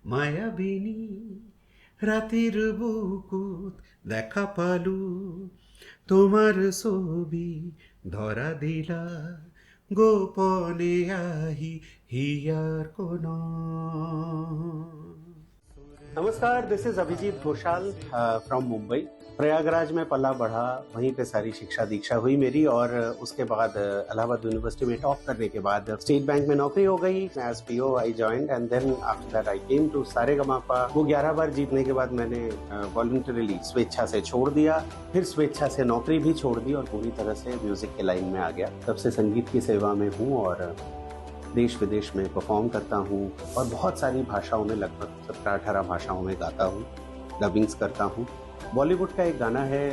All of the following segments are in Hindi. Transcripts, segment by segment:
মায়াবিনী রাতের বুকুত দেখা পালু তোমার ছবি ধরা দিলা গোপনে আহি হিয়ার কোন नमस्कार, this is Abhijeet Ghoshal from Mumbai. Prayagraj में पला बढ़ा, वहीं पे सारी शिक्षा दीक्षा हुई मेरी और उसके बाद इलाहाबाद यूनिवर्सिटी में टॉप करने के बाद स्टेट बैंक में नौकरी हो गई। As PO I joined and then after that I came to Sa Re Ga Ma Pa. वो 11 बार जीतने के बाद मैंने वॉलंटरीली स्वेच्छा से छोड़ दिया, फिर स्वेच्छा से नौकरी भी छोड़ दी और पूरी तरह से म्यूजिक के लाइन में आ गया। तब से संगीत की सेवा में हूँ और देश विदेश में परफॉर्म करता हूँ और बहुत सारी भाषाओं में, लगभग 17-18 भाषाओं में गाता हूँ, डबिंग्स करता हूँ। बॉलीवुड का एक गाना है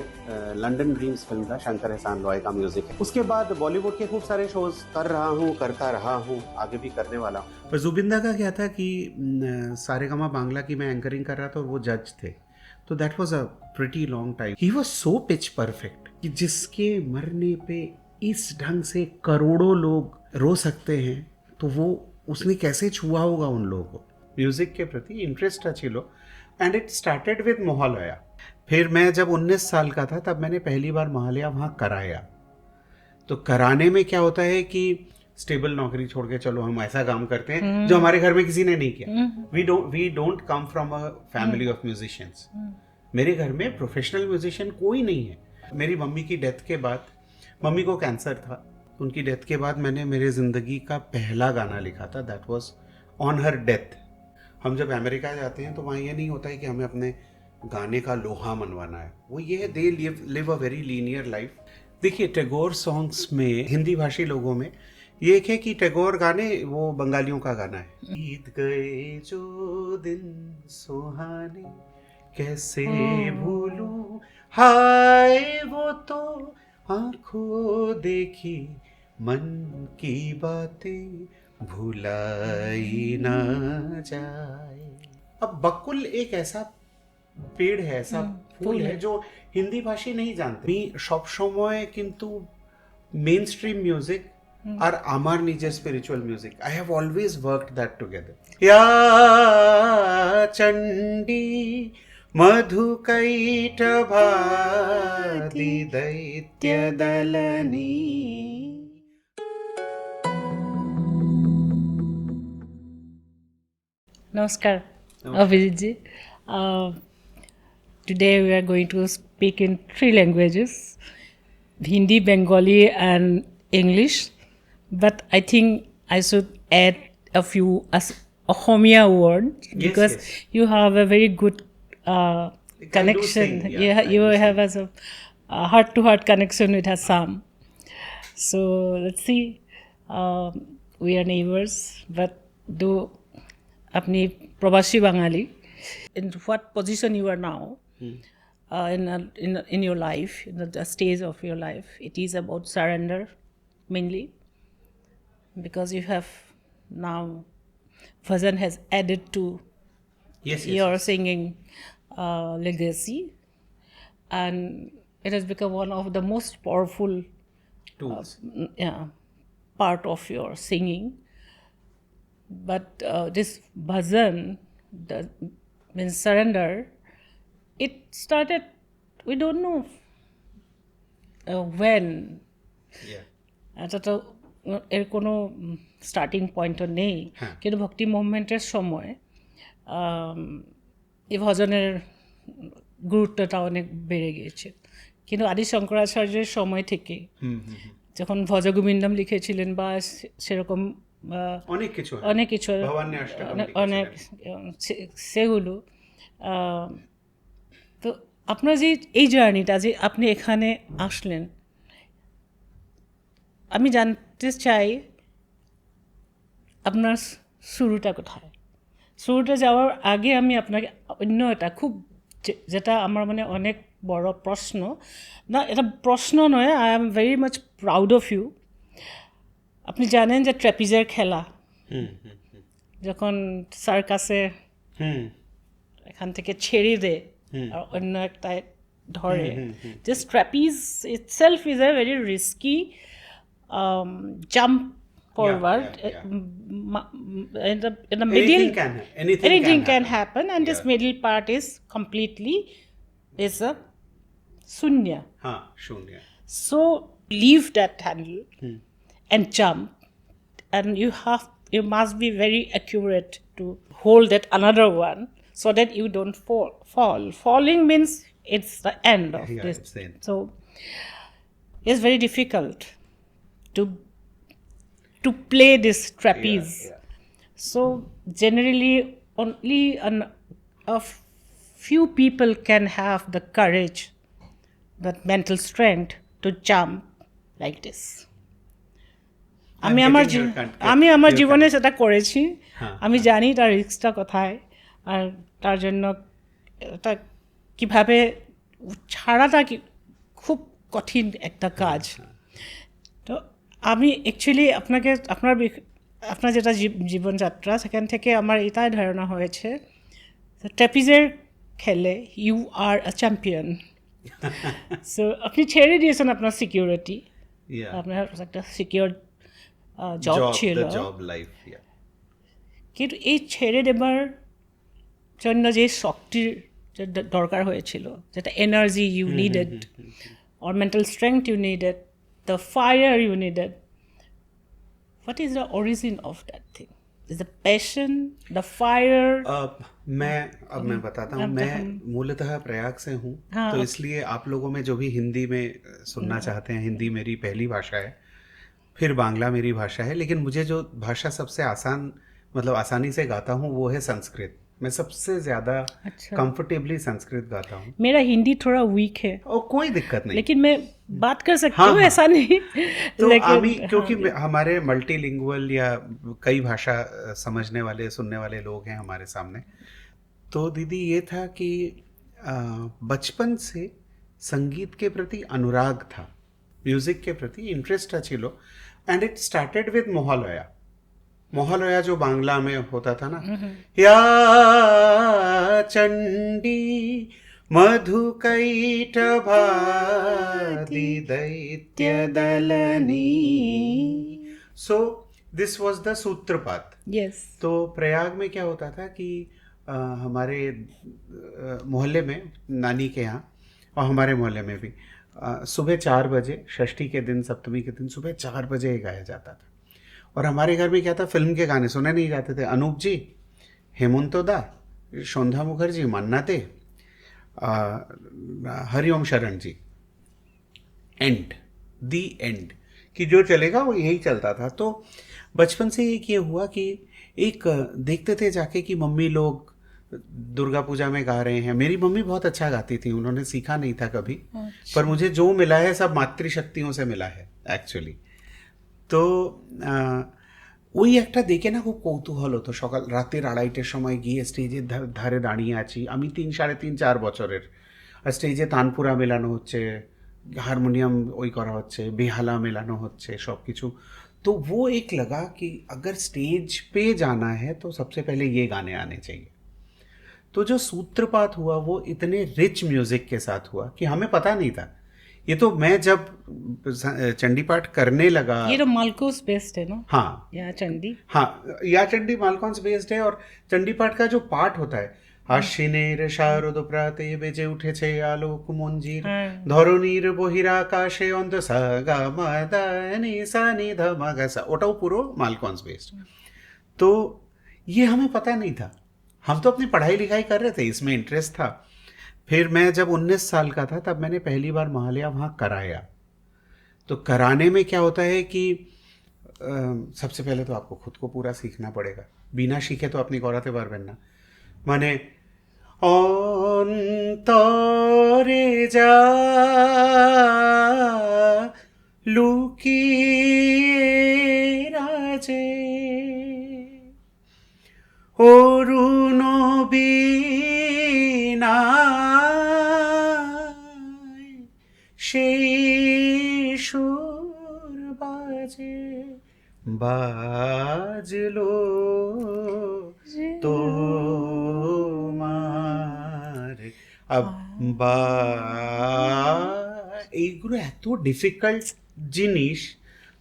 लंदन ड्रीम्स फिल्म का, शंकर एहसान लॉय का म्यूजिक है। उसके बाद बॉलीवुड के खूब सारे शोज कर रहा हूँ, करता रहा हूँ, आगे भी करने वाला हूँ। पर जुबिंदा का क्या था कि सारेगामा बांग्ला की मैं एंकरिंग कर रहा था और वो जज थे, तो that was a pretty long time. He was so pitch perfect कि जिसके मरने पे इस ढंग से करोड़ों लोग रो सकते हैं, तो वो उसने कैसे छुआ होगा उन लोगों को। म्यूजिक के प्रति इंटरेस्ट अच्छी लो एंड इट स्टार्टेड विद मोहलया। फिर मैं जब 19 साल का था तब मैंने पहली बार मोहलया वहाँ कराया। तो कराने में क्या होता है कि स्टेबल नौकरी छोड़ के चलो हम ऐसा काम करते हैं जो हमारे घर में किसी ने नहीं किया। We don't come from a family of musicians. मेरे घर में प्रोफेशनल म्यूजिशियन कोई नहीं है। मेरी मम्मी की डेथ के बाद, मम्मी को कैंसर था, उनकी डेथ के बाद मैंने मेरे ज़िंदगी का पहला गाना लिखा था, that was on her death. हम जब अमेरिका जाते हैं तो वहाँ ये नहीं होता है कि हमें अपने गाने का लोहा मनवाना है, वो ये है they live a very linear life. देखिए टैगोर सॉन्ग्स में, हिंदी भाषी लोगों में ये एक है कि टैगोर गाने वो बंगालियों का गाना है। बीत गए जो दिन सुहाने कैसे भूलूं, हाय वो तो आंखों देखी मन की बातें भुलाई ना जाए। अब बकुल एक ऐसा पेड़ है, ऐसा फूल है जो हिंदी भाषी नहीं जानते। सब समय किंतु मेन स्ट्रीम म्यूजिक আর আমার নিজের spiritual music, I have always worked that together. ইয়া চণ্ডী মধুকৈটভাতি दैत्यदलनी। Namaskar, Abhijit ji. Today we are going to speak in 3 languages, Hindi, Bengali and English. But I think I should add a few Ahomia words because you have a very good connection. You have a heart-to-heart connection with Assam. So let's see. We are neighbors, but though apni Prabasi Bangali, in what position you are now in your life, in the stage of your life, it is about surrender mainly. Because you have now Bhajan has added to your singing legacy, and it has become one of the most powerful tools, part of your singing. But this Bhajan means surrender. It started, we don't know when. এর কোনো স্টার্টিং পয়েন্টও নেই, কিন্তু ভক্তি মুভমেন্টের সময় এই ভজনের গুরুত্বটা অনেক বেড়ে গিয়েছে। কিন্তু আদি শঙ্করাচার্যের সময় থেকে যখন ভজগোবিন্দম লিখেছিলেন বা সেরকম অনেক কিছু অনেক সেগুলো, তো আপনার যে এই জার্নিটা, যে আপনি এখানে আসলেন, আমি জানতে চাই আপনার শুরুটা কোথায়। শুরুটা যাওয়ার আগে আমি আপনাকে অন্য এটা খুব, যেটা আমার মানে অনেক বড় প্রশ্ন, না এটা প্রশ্ন নয়, I am very much proud of you. আপনি জানেন যে ট্র্যাপিজের খেলা, যখন সার্কাসে এখান থেকে ছেড়ে দেয় আর অন্য একটা ধরে, just trapeze itself is a very risky jump forward. yeah. In the middle, anything can happen. happen, and this middle part is completely is a shunya. हाँ, शून्य. So leave that handle and jump, and you must be very accurate to hold that another one so that you don't fall. Falling means it's the end of Yeah, this. it's the end. So it's very difficult to play this trapeze. Yeah. So generally only a few people can have the courage, that mental strength to jump like this. আমি আমার জীবনে সেটা করেছি, আমি জানি তার রিস্কটা কোথায়, আর তার জন্য এটা কিভাবে ছাড়াটা খুব কঠিন একটা কাজ। তো আমি অ্যাকচুয়ালি আপনার যেটা জীবনযাত্রা, সেখান থেকে আমার এটাই ধারণা হয়েছে, ট্র্যাপিজের খেলে you are a champion. So আপনি ছেড়ে দিয়েছেন আপনার সিকিউরিটি, আপনার একটা সিকিউর জব ছিল, কিন্তু এই ছেড়ে দেবার জন্য যে শক্তির দরকার হয়েছিল, যেটা energy you needed, or mental strength you needed, the fire you needed, what is the origin of that thing? Is the passion, the fire? मैं बताता हूँ, मैं मूलतः प्रयाग से हूँ, तो इसलिए आप लोगों में जो भी हिंदी में सुनना चाहते हैं, हिंदी मेरी पहली भाषा है, फिर बांग्ला मेरी भाषा है, लेकिन मुझे जो भाषा सबसे आसानी से गाता हूँ वो है संस्कृत। मैं सबसे ज्यादा कंफर्टेबली संस्कृत गाता हूँ। मेरा हिंदी थोड़ा वीक है, और कोई दिक्कत नहीं, लेकिन मैं बात कर सकती हूँ, ऐसा नहीं। तो क्योंकि हमारे मल्टीलिंगुअल या कई भाषा समझने वाले सुनने वाले लोग हैं हमारे सामने। तो दीदी ये था कि बचपन से संगीत के प्रति अनुराग था, म्यूजिक के प्रति इंटरेस्ट छिलो, एंड इट स्टार्टेड विद मोहलया जो बांग्ला में होता था ना, या चंडी मधुकैटभादि दैत्य दलनी। सो दिस वाज द सूत्रपात। यस। तो प्रयाग में क्या होता था कि हमारे मोहल्ले में, नानी के यहाँ और हमारे मोहल्ले में भी, सुबह 4 बजे, षष्ठी के दिन, सप्तमी के दिन सुबह 4 बजे गाया जाता था। और हमारे घर में क्या था, फिल्म के गाने सुने नहीं जाते थे। अनूप जी, हेमंतो दा, शोंधा मुखर्जी, मन्ना दे, हरिओम शरण जी, दी एंड कि जो चलेगा वो यही चलता था। तो बचपन से एक ये हुआ कि एक देखते थे जाके कि मम्मी लोग दुर्गा पूजा में गा रहे हैं। मेरी मम्मी बहुत अच्छा गाती थी, उन्होंने सीखा नहीं था कभी, पर मुझे जो मिला है सब मातृशक्तियों से मिला है एक्चुअली। তো ওই একটা দেখে না খুব কৌতূহল হতো। রাতের 2:30টার সময় গিয়ে স্টেজের ধারে দাঁড়িয়ে আছি আমি, 3-4.5 বছরের, আর স্টেজে তানপুরা মেলানো হচ্ছে, हारमोनियम वही करा होच्छे, बेहाला मेलानो होच्छे, सब किछु। तो वो एक लगा कि अगर स्टेज पे जाना है तो सबसे पहले ये गाने आने चाहिए। तो जो सूत्रपात हुआ वो इतने रिच म्यूजिक के साथ हुआ कि हमें पता नहीं था। ये तो मैं जब चंडी पाठ करने लगा, ये तो मालकोस बेस्ड है ना? हाँ, या चंडी, हाँ, या चंडी मालकोस बेस्ड है। और चंडी पाठ का जो पाठ होता है, আশ্বিনের শারদ প্রাতে বেজে উঠেছে আলোক মঞ্জির, ধরণীর বহিরাকাশে অন্ত সা গা মা দা নি সা নি ধা মা গা সা, ওটাও পুরো मालकोस बेस्ड। तो ये हमें पता नहीं था, हम तो अपनी पढ़ाई लिखाई कर रहे थे, इसमें इंटरेस्ट था। फिर मैं जब 19 साल का था तब मैंने पहली बार महालया वहाँ कराया। तो कराने में क्या होता है कि सबसे पहले तो आपको खुद को पूरा सीखना पड़ेगा, बिना सीखे तो अपनी गौराते पारबेन ना। মানে অন্তরে যা লুকিয়ে রাজে অরুণ বীণায় সেই সুর বাজে, বাজলো তোমার এইগুলো এত ডিফিকাল্ট জিনিস।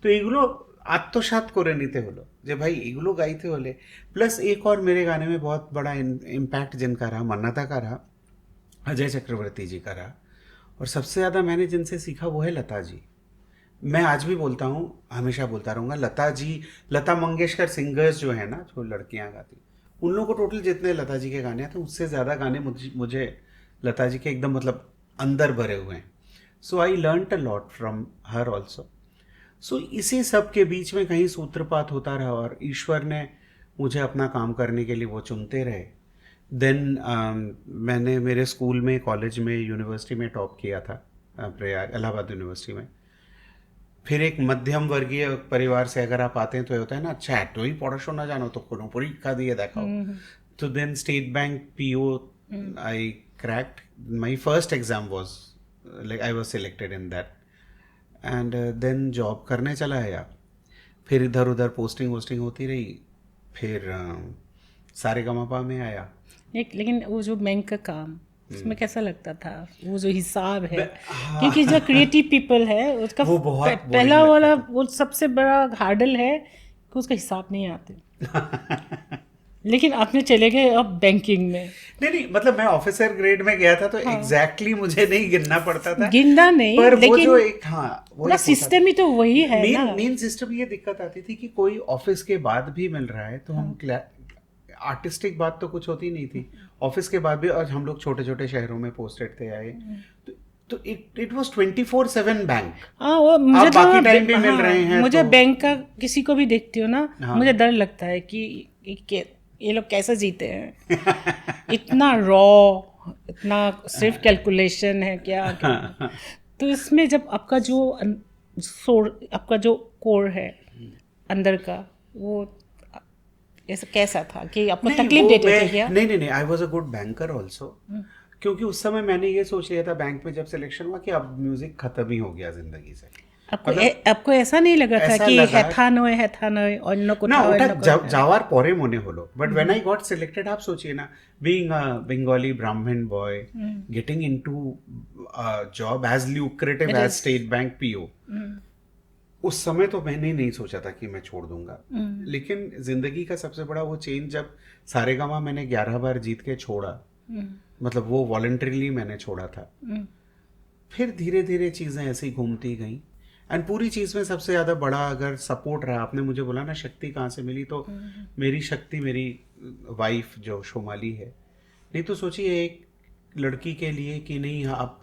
তো এইগুলো আত্মসাৎ করে নিতে হলো যে ভাই এগুলো গাইতে হলে। प्लस एक और मेरे गाने में बहुत बड़ा इम्पैक्ट जिनका रहा, मन्नता का रहा, अजय चक्रवर्ती जी का रहा, और सबसे ज़्यादा मैंने जिनसे सीखा वो है लता जी। मैं आज भी बोलता हूँ, हमेशा बोलता रहूँगा, लता जी, लता मंगेशकर सिंगर्स जो है ना, जो लड़कियाँ गाती, उन लोगों को टोटल जितने लता जी के गाने हैं, तो उससे ज़्यादा गाने मुझे लता जी के एकदम मतलब अंदर भरे हुए हैं। So I learned a lot from her also. So इसी सब के बीच में कहीं सूत्रपात होता रहा और ईश्वर ने मुझे अपना काम करने के लिए वो चुनते रहे। देन मैंने मेरे स्कूल में, कॉलेज में, यूनिवर्सिटी में टॉप किया था, प्रयाग इलाहाबाद यूनिवर्सिटी में। फिर एक मध्यम वर्गीय परिवार से अगर आप आते हैं तो ये होता है ना, अच्छा एटोई पढ़ाशोना जानो तो कोनो परीक्षा दिए देखाओ। तो then State Bank PO I cracked, my first exam was like I was selected in that, and then job करने चला आया। फिर इधर उधर पोस्टिंग वोस्टिंग होती रही, फिर सारेगामापा में आया। लेकिन वो जो बैंक का काम, उसमें कैसा लगता था? वो जो हिसाब है, क्योंकि जो क्रिएटिव पीपल है उसका वो बहुत पहला वाला वो सबसे बड़ा हार्डल है कि उसका हिसाब नहीं आते। लेकिन आपने चले गए अब बैंकिंग में। नहीं, मतलब मैं ऑफिसर ग्रेड में गया था तो एग्जैक्टली मुझे नहीं गिनना पड़ता था, गिनना नहीं, पर लेकिन वो जो एक पूरा सिस्टम ही तो वही है ना। मेन सिस्टम ये दिक्कत आती थी कि कोई ऑफिस के बाद भी मिल रहा है तो हम आर्टिस्टिक बात तो कुछ होती नहीं थी ऑफिस के बाद भी, और हम लोग छोटे छोटे शहरों में पोस्टेड थे आए, तो इट वाज 24/7 बैंक। हाँ, वो मुझे तो बाकी टाइम भी मिल रहे हैं। मुझे तो बैंक का किसी को भी देखती हो ना, मुझे डर लगता है कि ये लोग कैसे जीते हैं। इतना रॉ, इतना सिर्फ कैलकुलेशन है क्या। तो इसमें जब आपका जो कोर है अंदर का, वो ऐसा कैसा था कि आपको तकलीफ देते थे क्या? नहीं, I was a good banker also, क्योंकि उस समय मैंने ये सोच लिया था बैंक में जब सिलेक्शन हुआ कि अब म्यूजिक खत्म ही हो गया जिंदगी से। आपको ऐसा नहीं लगा था कि हेथा नय অন্য কোথাও যাওয়ার পরে মনে হলো, but when I got selected, आप सोचिए ना, being a Bengali Brahmin boy getting into job as lucrative as State Bank PO, उस समय तो मैंने नहीं सोचा था कि मैं छोड़ दूंगा। लेकिन जिंदगी का सबसे बड़ा वो चेंज जब सारेगामा मैंने 11 बार जीत के छोड़ा, मतलब वो वॉलंटरीली मैंने छोड़ा था, फिर धीरे धीरे चीजें ऐसी घूमती गई। एंड पूरी चीज में सबसे ज्यादा बड़ा अगर सपोर्ट रहा, आपने मुझे बोला ना शक्ति कहाँ से मिली, तो मेरी शक्ति मेरी वाइफ जो शोमाली है। नहीं तो सोचिए एक लड़की के लिए कि नहीं आप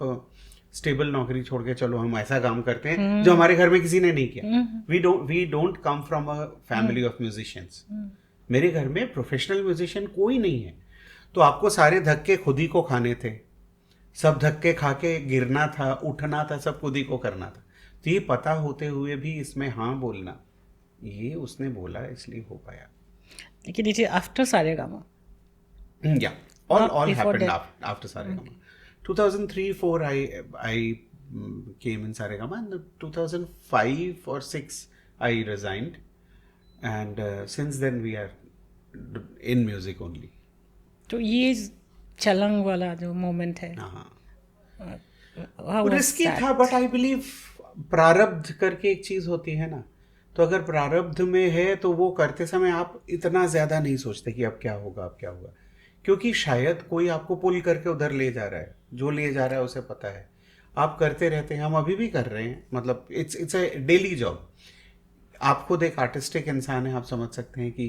स्टेबल नौकरी छोड़ के चलो हम ऐसा काम करते हैं जो हमारे घर में किसी ने नहीं किया। We don't come from a family of musicians. मेरे घर में प्रोफेशनल म्यूजिशियन कोई नहीं है, तो आपको सारे धक्के खुद ही को खाने थे, सब धक्के खा के गिरना था, उठना था, सब खुद ही को करना था। तो ये पता होते हुए भी इसमें हाँ बोलना, ये उसने बोला इसलिए हो पाया। लेकिन ये आफ्टर सारेगामा, या all happened after Saregama. 2003-4 I came in Saregama, and 2005 or 6 I resigned, and since then we are in music only. तो ये चलंग वाला जो मोमेंट है, रिस्की था, बट आई बिलीव प्रारब्ध करके एक चीज होती है ना, तो अगर प्रारब्ध में है तो वो करते समय आप इतना ज्यादा नहीं सोचते कि अब क्या होगा, क्योंकि शायद कोई आपको पुल करके उधर ले जा रहा है, जो ले जा रहा है उसे पता है। आप करते रहते हैं, हम अभी भी कर रहे हैं, मतलब इट्स अ डेली जॉब। आप खुद एक आर्टिस्टिक इंसान है, आप समझ सकते हैं कि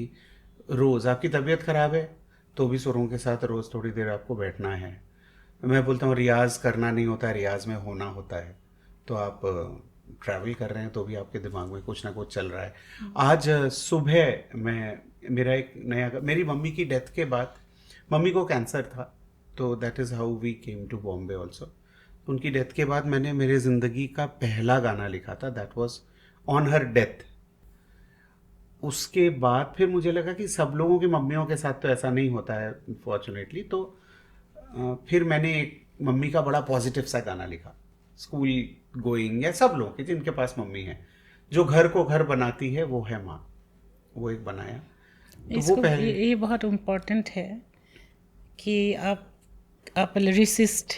रोज आपकी तबीयत खराब है तो भी सुरों के साथ रोज थोड़ी देर आपको बैठना है। मैं बोलता हूँ रियाज करना नहीं होता, रियाज में होना होता है। तो आप ट्रैवल कर रहे हैं तो भी आपके दिमाग में कुछ ना कुछ चल रहा है। आज सुबह मेरा एक नया, मेरी मम्मी की डेथ के बाद, मम्मी को कैंसर था, तो that is how we came to Bombay also. उनकी डेथ के बाद मैंने मेरे ज़िंदगी का पहला गाना लिखा था, that was on her death. उसके बाद फिर मुझे लगा कि सब लोगों की मम्मियों के साथ तो ऐसा नहीं होता है फॉर्चुनेटली, तो फिर मैंने एक मम्मी का बड़ा पॉजिटिव सा गाना लिखा, स्कूल गोइंग या सब लोग के जिनके पास मम्मी है, जो घर को घर बनाती है वो है माँ, वो एक बनाया। तो वो पहले ये बहुत इम्पोर्टेंट है कि आप लिरिसिस्ट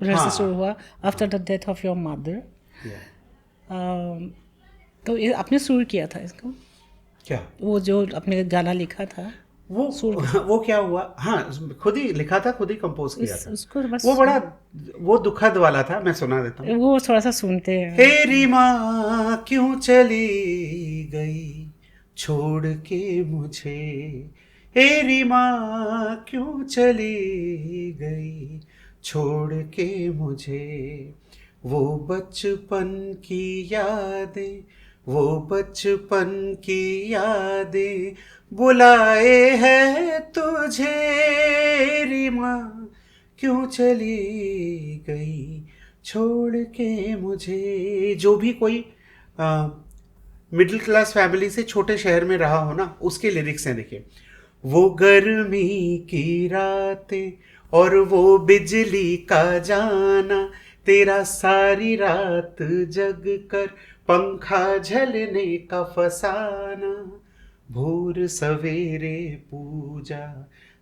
हुआ after the death of your mother. तो ये आपने सुर किया था इसको, क्या वो जो आपने गाना लिखा था वो क्या हुआ, हाँ खुद ही लिखा था, खुद ही कंपोज किया था। उसको बस वो बड़ा वो दुखद वाला था, मैं सुना देता हूँ। वो थोड़ा सा सुनते हैं। तेरी माँ क्यों चली गई छोड़ के मुझे, तेरी माँ क्यों चली गई छोड़ के मुझे, वो बचपन की यादें, वो बचपन की यादें बुलाए है तुझे, तेरी माँ क्यों चली गई छोड़ के मुझे। जो भी कोई मिडिल क्लास फैमिली से छोटे शहर में रहा हो ना, उसके लिरिक्स हैं, देखिए। वो गर्मी की रातें और वो बिजली का जाना, तेरा सारी रात जग कर पंखा झलने का फसाना, भोर सवेरे पूजा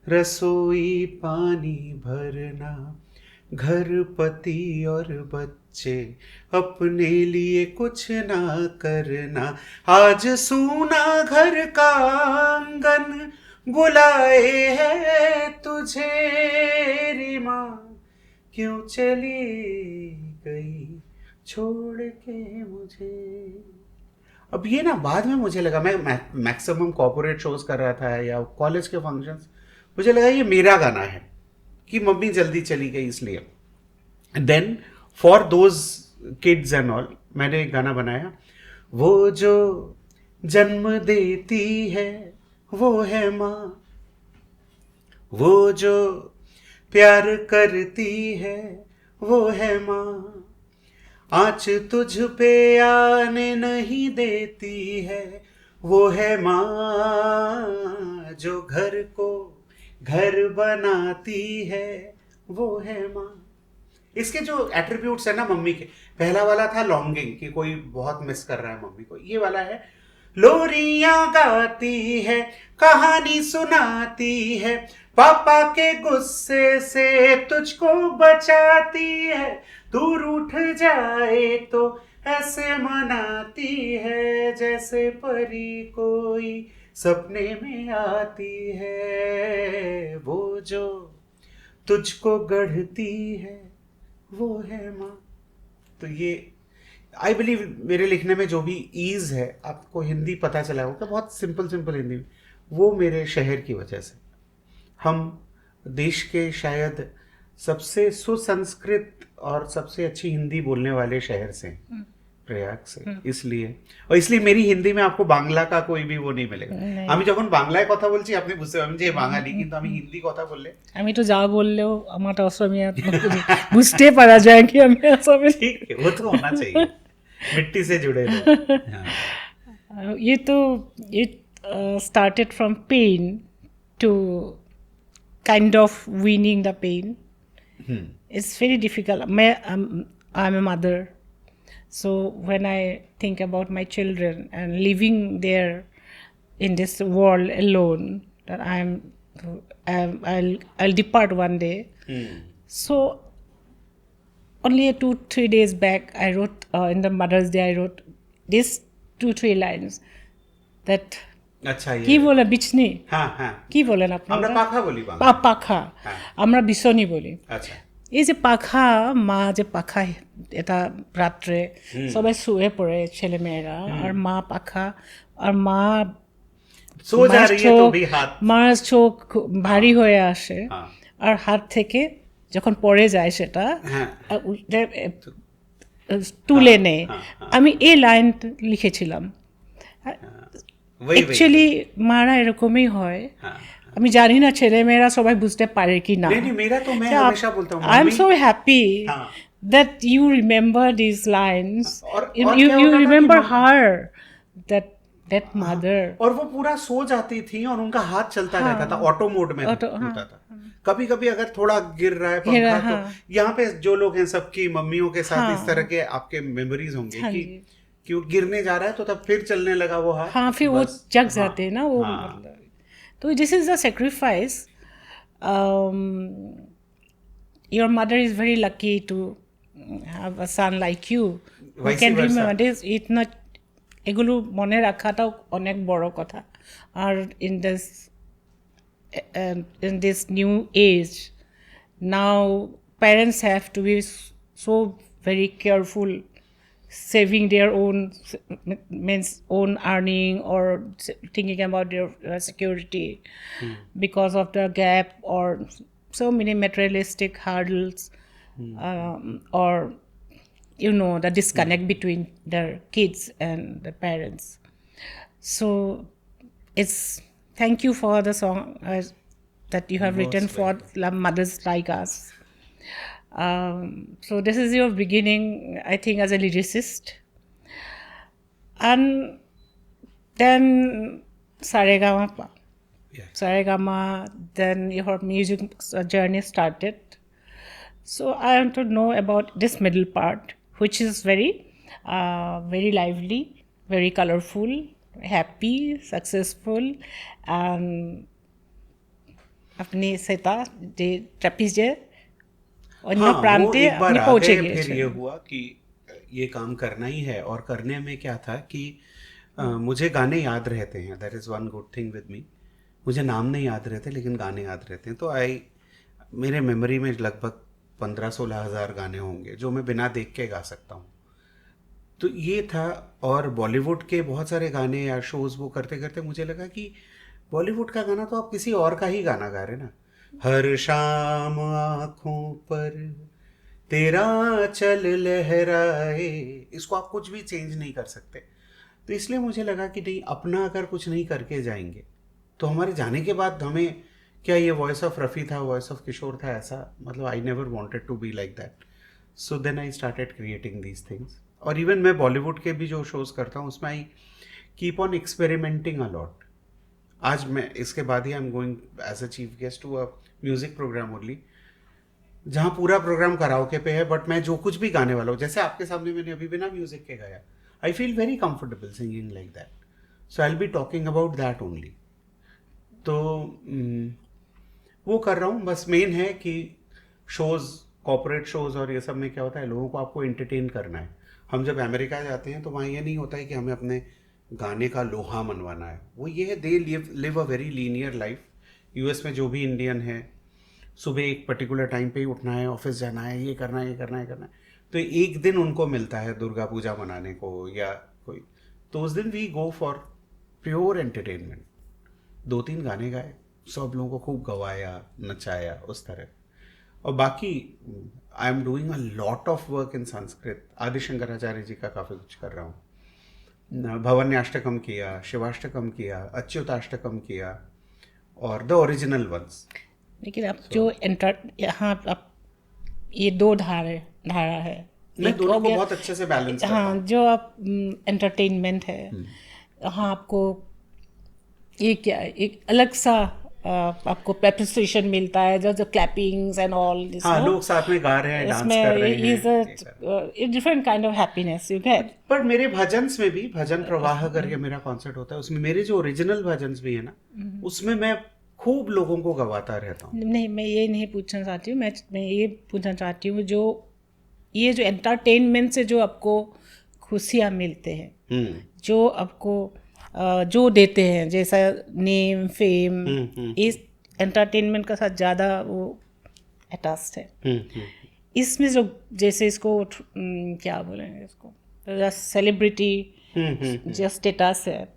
रसोई पानी भरना, घर पति और बच्चे अपने लिए कुछ ना करना, आज सूना घर का आंगन बुलाए है तुझे, री माँ क्यों चली गई छोड़ के मुझे। अब ये ना बाद में मुझे लगा, मैं मैक्सिमम कॉर्पोरेट शोज कर रहा था या कॉलेज के फंक्शंस, मुझे लगा ये मेरा गाना है कि मम्मी जल्दी चली गई इसलिए। Then for those kids and all मैंने एक गाना बनाया, वो जो जन्म देती है वो है माँ, वो जो प्यार करती है वो है माँ, आँच तुझ पे आने नहीं देती है वो है माँ, जो घर को घर बनाती है वो है माँ। इसके जो एट्रीब्यूट्स है ना मम्मी के, पहला वाला था लॉन्गिंग कि कोई बहुत मिस कर रहा है मम्मी को, ये वाला है लोरियां गाती है कहानी सुनाती है, पापा के गुस्से से तुझको बचाती है, दूर उठ जाए तो ऐसे मनाती है जैसे परी कोई सपने में आती है, वो जो तुझको गढ़ती है वो है माँ। तो ये आई बिलीव मेरे लिखने में जो भी ईज है, आपको हिंदी पता चला होगा, बहुत सिंपल सिंपल हिंदी में, वो मेरे शहर की वजह से। हम देश के शायद सबसे सुसंस्कृत और सबसे अच्छी हिंदी बोलने वाले शहर से, प्रयाग से, इसलिए मेरी हिंदी में आपको बांग्ला का कोई भी वो नहीं मिलेगा। আমি যখন বাংলায় কথা বলছি আপনি বুঝতে পারবেন যে বাঙালি, কিন্তু আমি হিন্দি কথা বললে, আমি তো যা বললেও আমারটা অসমীয়া বুঝতে পারা যায় কি আমি असमिया। ठीक है, वो तो होना चाहिए, मिट्टी से जुड़े लोग। ये तो it started from pain to kind of winning the pain. It's very difficult. I'm a mother, so when I think about my children and living there in this world alone, that I'll depart one day. So only 2-3 days back I wrote in the Mother's Day I wrote these 2-3 lines that अच्छा ये কি বলে বিছনি, হ্যাঁ হ্যাঁ কি বলেন আপনারা? আমরা পাখা বলি বাংলা। পাখা, আমরা বিছনি বলি। আচ্ছা, এই যে পাখা, মা যে পাখা, এটা রাত্রে সবাই শুয়ে পড়ে ছেলেমেয়েরা, আর মা পাখা, আর মা सो जा रही है तो भी हाथ, মার চোখ ভারী হয়ে আসে, আর হাত থেকে যখন পড়ে যায় সেটা তুলে নেয়। আমি এই লাইন লিখেছিলাম। অ্যাকচুয়ালি মারা এরকমই হয়, আমি জানি না ছেলে মেয়েরা সবাই বুঝতে পারে কি না। I am so happy that you remember these lines, you remember her, that mother, और वो पूरा सो जाती थी और उनका हाथ चलता रहता था, ऑटो मोड में होता था। कभी कभी अगर थोड़ा गिर रहा है पंखा, तो यहाँ पे जो लोग हैं सबकी मम्मियों के साथ इस तरह के आपके मेमोरीज होंगे कि वो गिरने जा रहा है तो तब फिर चलने लगा वो हाथ, हाँ फिर वो जग जाते हैं ना वो। तो this is the sacrifice. Your mother is very lucky to have a son like you who can remember this. It's not এগুলো মনে রাখাটাও অনেক বড় কথা। আর in this new age, now parents have to be so very careful saving their own means own earning or thinking about their security because of the gap or so many materialistic hurdles or the disconnect between their kids and the parents. So it's thank you for the song that you have written for mothers like us. So this is your beginning, I think, as a lyricist. And then Saregama. Yeah. Saregama, then your music journey started. So I want to know about this middle part, which is very lively, very colorful, happy, successful, and अपनी सहिता जे ट्रेपिजे अन्य हाँ, प्रांते वो एक बार अपने आ पहुंचे गए, गए फिर थे। ये हुआ कि ये काम करना ही है। और करने में क्या था कि मुझे गाने याद रहते हैं, that is one good thing with me. मुझे नाम नहीं याद रहते लेकिन गाने याद रहते हैं। तो मेरे मेमोरी में लगभग 15-16 हज़ार गाने होंगे जो मैं बिना देख के गा सकता हूँ। तो ये था। और बॉलीवुड के बहुत सारे गाने या शोज वो करते करते मुझे लगा कि बॉलीवुड का गाना तो आप किसी और का ही गाना गा रहे ना। हर शाम आँखों पर तेरा चल लहराए, इसको आप कुछ भी चेंज नहीं कर सकते। तो इसलिए मुझे लगा कि नहीं, अपना अगर कुछ नहीं करके जाएंगे तो हमारे जाने के बाद हमें क्या ये वॉइस ऑफ रफ़ी था, वॉइस ऑफ किशोर था, ऐसा मतलब I never wanted to be like that. So then I started creating these things. और इवन मैं बॉलीवुड के भी जो शोज़ करता हूँ उसमें I keep on experimenting a lot. आज मैं इसके बाद ही I am going as a chief guest to a music program only, जहाँ पूरा प्रोग्राम कराओके पे है, बट मैं जो कुछ भी गाने वाला हूँ, जैसे आपके सामने मैंने अभी बिना म्यूज़िक के गाया, I feel very comfortable singing like that. So I will be talking about that only. तो वो कर रहा हूँ। बस मेन है कि शोज़, कॉर्पोरेट शोज़ और ये सब में क्या होता है, लोगों को आपको एंटरटेन करना है। हम जब अमेरिका जाते हैं तो वहाँ ये नहीं होता है कि हमें अपने गाने का लोहा मनवाना है। वो ये है, they live a very linear life. US में जो भी इंडियन है, सुबह एक पर्टिकुलर टाइम पे ही उठना है, ऑफिस जाना है, ये करना है, ये करना है, करना है। तो एक दिन उनको मिलता है दुर्गा पूजा मनाने को या कोई, तो उस दिन we go for pure entertainment. 2-3 गाने गाए, सब लोगों को खूब गवाया, नचाया, उस तरह। और बाकी I am doing a lot of work in Sanskrit. आदि शंकराचार्य जी का काफ़ी कुछ कर रहा हूँ। भवन्याष्टकम किया, शिवाष्टकम किया, अच्युताष्टकम किया, और द ओरिजिनल वंस। लेकिन अब जो यहाँ अब ये दो धारा है, मैं दोनों को बहुत अच्छे से बैलेंस करता हूँ। हाँ, जो आप एंटरटेनमेंट है, हाँ, आपको ये क्या है, एक अलग सा आपको एप्रिसिएशन मिलता है, जो क्लैपिंग्स एंड ऑल दिस। हाँ, लोग साथ में गा रहे हैं, डांस कर रहे हैं, is different kind of happiness you get. पर मेरे भजन्स में भी, भजन प्रवाह करके मेरा कॉन्सर्ट होता है, उसमें मेरे जो ओरिजिनल भजन्स भी है ना, उसमें मैं खूब लोगों को गवाता रहता हूँ। नहीं, मैं ये नहीं पूछना चाहती हूँ, मैं ये पूछना चाहती हूँ जो ये जो एंटरटेनमेंट से जो आपको खुशियाँ मिलते हैं, जो आपको जो देते हैं, जैसा नेम, फेम, इस एंटरटेनमेंट का साथ ज़्यादा वो अटैच्ड है। इसमें जो जैसे इसको क्या बोलेंगे, इसको सेलिब्रिटी जो स्टेटस है,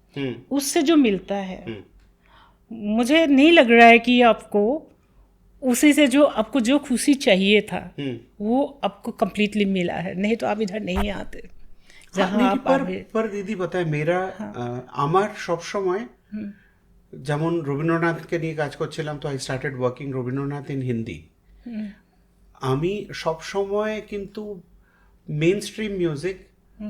उससे जो मिलता है, मुझे नहीं लग रहा है कि आपको उसी से जो आपको जो खुशी चाहिए था वो आपको कंप्लीटली मिला है, नहीं तो आप इधर नहीं आते जहाँ आप पर दीदी पता है मेरा আমার সব সময় যেমন রবীন্দ্রনাথকে নিয়ে কাজ করছিলাম, তো I started working Rabindranath in Hindi. আমি সব সময় কিন্তু মেইন স্ট্রিম মিউজিক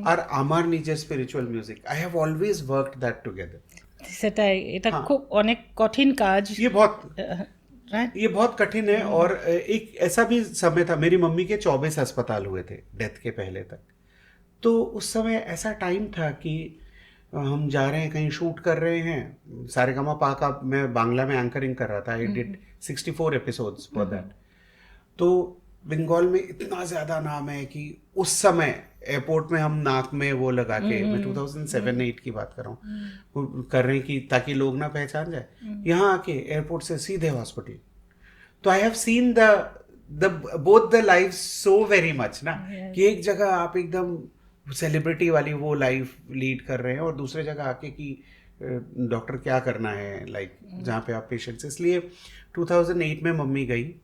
আর আমার নিজের spiritual music, I have always worked that together. সেটাই, এটা খুব অনেক কঠিন কাজ, ये बहुत कठिन है। और एक ऐसा भी समय था, मेरी मम्मी के 24 अस्पताल हुए थे डेथ के पहले तक। तो उस समय ऐसा टाइम था कि हम जा रहे हैं, कहीं शूट कर रहे हैं, सारेगामापा का मैं बांग्ला में एंकरिंग कर रहा था, I did 64 episodes for that. तो बंगाल में इतना ज्यादा नाम है कि उस समय एयरपोर्ट में हम नाक में वो लगा के, मैं 2007-8 की बात कर रहा हूँ, वो कर रहे हैं कि ताकि लोग ना पहचान जाए, यहाँ आके एयरपोर्ट से सीधे हॉस्पिटल। तो I have seen the both the life so very much ना, कि एक जगह आप एकदम सेलिब्रिटी वाली वो लाइफ लीड कर रहे हैं और दूसरे जगह आके कि डॉक्टर क्या करना है, लाइक जहाँ पे आप पेशेंट्स। इसलिए 2008 में मम्मी गई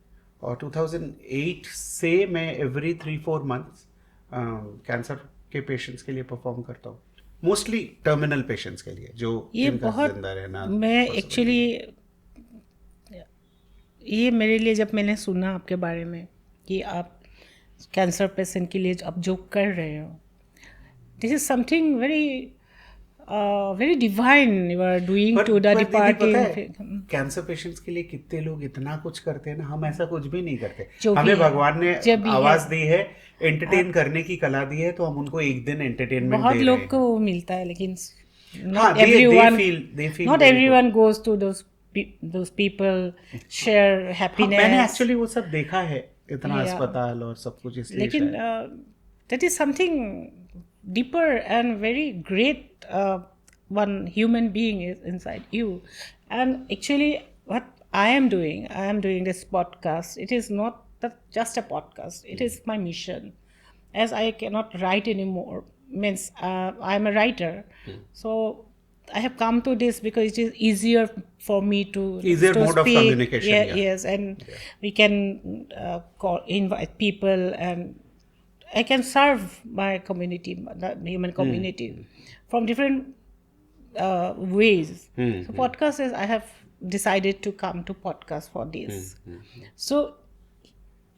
और 2008 से मैं एवरी 3-4 मंथ्स कैंसर के पेशेंट्स के लिए परफॉर्म करता हूँ, मोस्टली टर्मिनल पेशेंट्स के लिए जो ये जिनका बहुत जिंदा रहना मैं possible एक्चुअली ये मेरे लिए जब मैंने सुना आपके बारे में कि आप कैंसर पेशेंट के लिए आप जो कर रहे हो, this is something very divine you are doing to the departing. Cancer patients के लिए कितने लोग इतना कुछ करते हैं ना, हम ऐसा कुछ भी नहीं करते। जो भी हमें है, भगवान ने जब भी आवाज है। दी है, एंटरटेन करने की कला दी है, तो हम उनको एक दिन एंटरटेनमेंट बहुत दे रहे लोग हैं। को वो मिलता है, लेकिन हाँ, not everyone they feel not very everyone goes to those people share हाँ, happiness. मैंने एक्चुअली वो सब देखा है, इतना Yeah. अस्पताल और सब कुछ, इसलिए लेकिन शायद। that is something deeper and very great. One human being is inside you, and actually what I am doing this podcast. It is not just a podcast, it is my mission, as I cannot write anymore, means I am a writer. So I have come to this because it is easier for me to mode of speak. communication, yeah. Yes, and we can invite people, and I can serve my community, the human community, from different ways. So podcast is, I have decided to come to podcast for this. So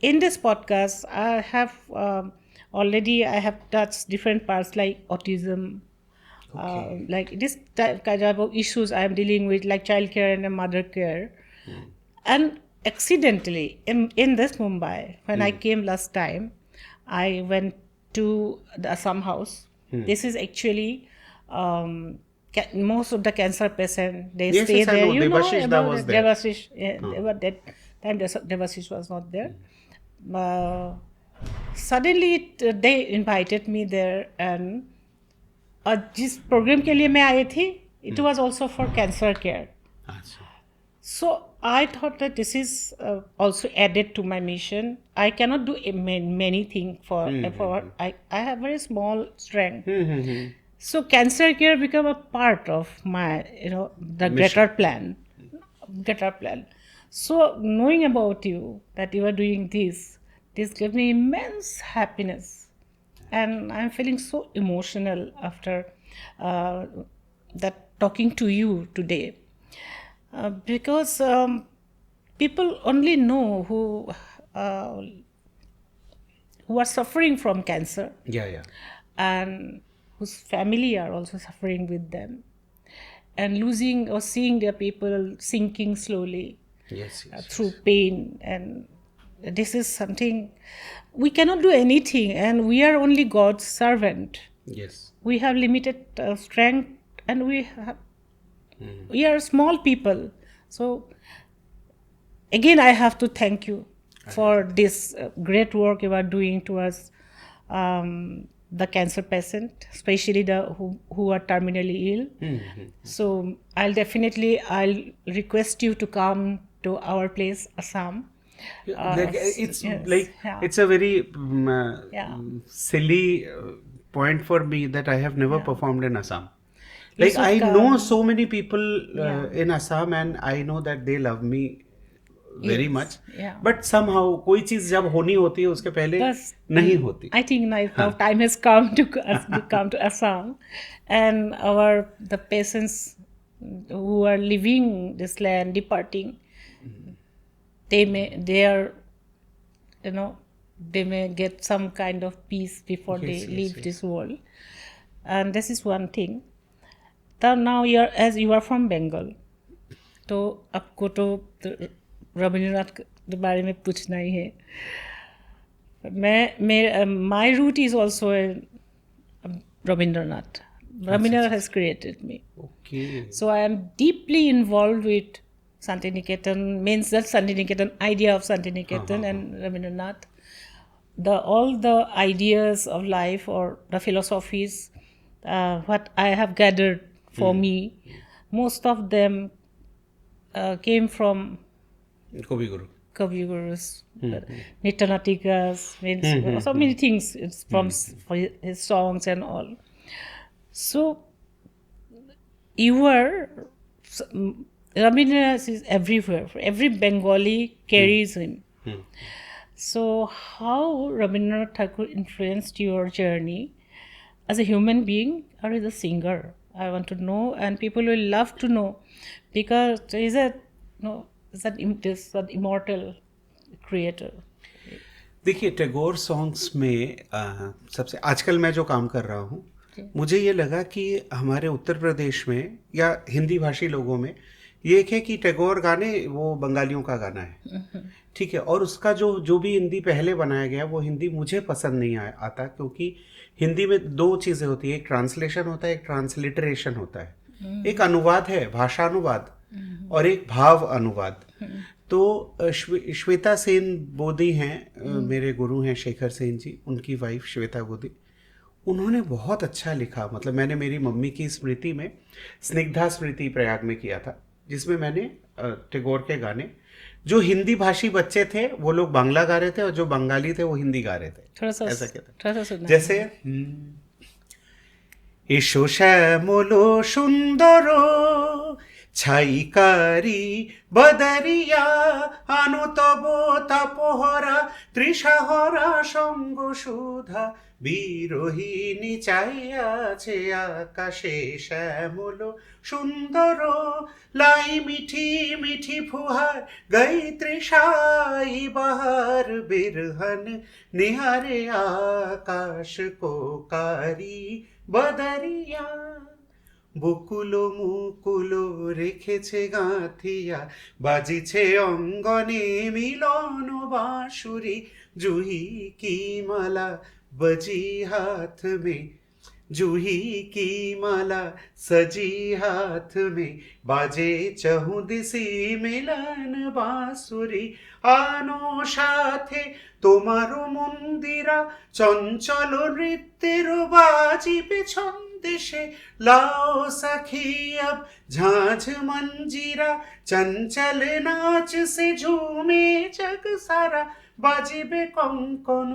in this podcast, I have already I have touched different parts like autism, like this kind of issues I am dealing with, like child care and mother care. And accidentally in this Mumbai, when I came last time, I went to the Assam house. This is actually most of the cancer patients, they Yes, stay yes, I there. know. You know Devashish about was there. Devashish, that time Devashish was not there. Suddenly they invited me there, and जिस प्रोग्राम के लिए मैं आई थी, it was also for cancer care. अच्छा। So I thought that this is also added to my mission. I cannot do many things for I have very small strength. So cancer care become a part of my the greater plan. So knowing about you, that you are doing this gave me immense happiness, and I'm feeling so emotional after that talking to you today. Because people only know who are suffering from cancer, Yeah. and whose family are also suffering with them, and losing or seeing their people sinking slowly Yes. through pain. And this is something we cannot do anything, and we are only God's servant. Yes. We have limited strength, and we are small people. So again, I have to thank you for this great work you are doing towards the cancer patient, especially the who are terminally ill. So I'll request you to come to our place, Assam. It's a very silly point for me that I have never performed in Assam. Like, I know so many people in Assam, and I know that they love me very much. But somehow कोई चीज जब होनी होती है उसके पहले नहीं होती. I think now time has come to come to Assam, and the patients who are leaving this land, departing, they may get some kind of peace before they leave this world. And this is one thing. Now as you are from Bengal, तो आपको तो रविंद्रनाथ के बारे में पूछना ही है. My root is also Rabindranath. Rabindranath has created me. Okay. So I am deeply involved with Santiniketan, means that Santiniketan idea of Santiniketan and Rabindranath. all the ideas of life or the philosophies, what I have gathered for me, most of them came from Kaviguru. Kaviguru's, Nityanatikas, means so many things. It's from his songs and all. So you were Rabindranath is everywhere. Every Bengali carries him. So how Rabindranath Tagore influenced your journey as a human being or as a singer? I want to know, and people will love to know, because he's that immortal creator. देखिए, टैगोर सॉन्ग्स में सबसे आजकल मैं जो काम कर रहा हूँ, मुझे ये लगा कि हमारे उत्तर प्रदेश में या हिंदी भाषी लोगों में ये एक है कि टैगोर गाने वो बंगालियों का गाना है, ठीक है, और उसका जो भी हिंदी पहले बनाया गया वो हिंदी मुझे पसंद नहीं आता, क्योंकि हिंदी में दो चीज़ें होती है, एक ट्रांसलेशन होता है, एक ट्रांसलिटरेशन होता है, एक अनुवाद है, भाषा अनुवाद, और एक भाव अनुवाद। तो श्वेता सेन बोदी हैं, मेरे गुरु हैं शेखर सेन जी, उनकी वाइफ श्वेता बोदी, उन्होंने बहुत अच्छा लिखा। मतलब मैंने मेरी मम्मी की स्मृति में स्निग्धा स्मृति प्रयाग में किया था, जिसमें मैंने टैगोर के गाने, जो हिंदी भाषी बच्चे थे वो लोग बांग्ला गा रहे थे और जो बंगाली थे वो हिंदी गा रहे थे। ऐसा क्या था, जैसे एशो श्यामलो सुंदरो ছাইকারি বদরিয়া আনো তব তাপহরা ত্রিসাহরা সঙ্গ সুধা বিরোহিণী চাইয়াছে আকাশে শ্যামল সুন্দর লাই মিঠি মিঠি ফুহার গই তৃষাই বাহার বিরহন নিহারে আকাশ কোকারি বদরিয়া বকুলো মুকুলো রেখেছে গাঁথিয়া বাজিছে অঙ্গনে মিলন বাঁশুরি জুহি কি মালা बजी हाथ में जूही की माला सजी हाथ में बाजे चहु दिसी मिलन बांसुरी आनो साथे তোমারো মন্দিরা চঞ্চল নৃত্যের বাজিবে ছন্দেশে লাও সখী अब झांझ मंजीरा चंचल नाच से झूमे जग सारा বাজিবে কঙ্কন